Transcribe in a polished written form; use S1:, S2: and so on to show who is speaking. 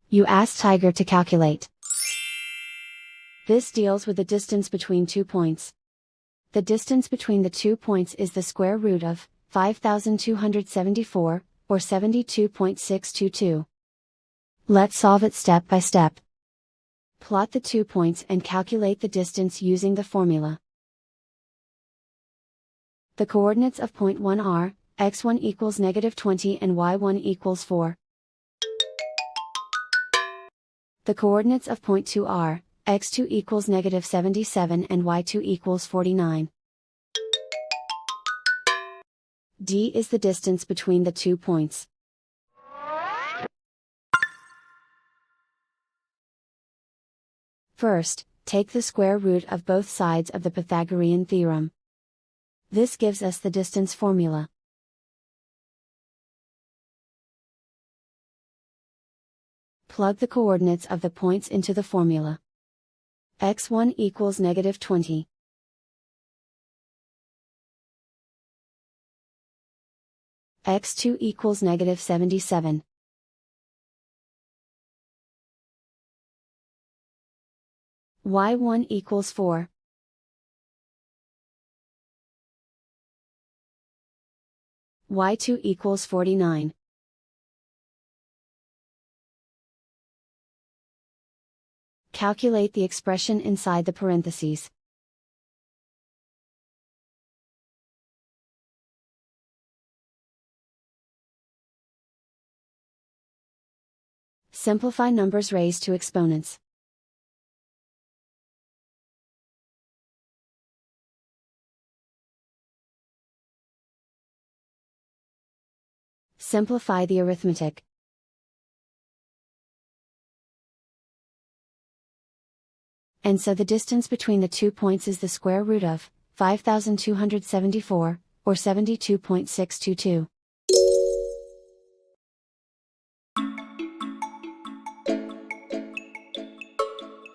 S1: You ask Tiger to calculate. This deals with the distance between 2 points. The distance between the 2 points is the square root of 5,274, or 72.622. Let's solve it step by step. Plot the 2 points and calculate the distance using the formula. The coordinates of point 1 are, x1 equals -20 and y1 equals 4. The coordinates of point 2 are, x2 equals -77 and y2 equals 49. D is the distance between the 2 points. First, take the square root of both sides of the Pythagorean theorem. This gives us the distance formula. Plug the coordinates of the points into the formula. x1 equals -20. x2 equals -77. y1 equals 4. y2 equals 49. Calculate the expression inside the parentheses. Simplify numbers raised to exponents. Simplify the arithmetic. And so the distance between the 2 points is the square root of 5,274, or 72.622.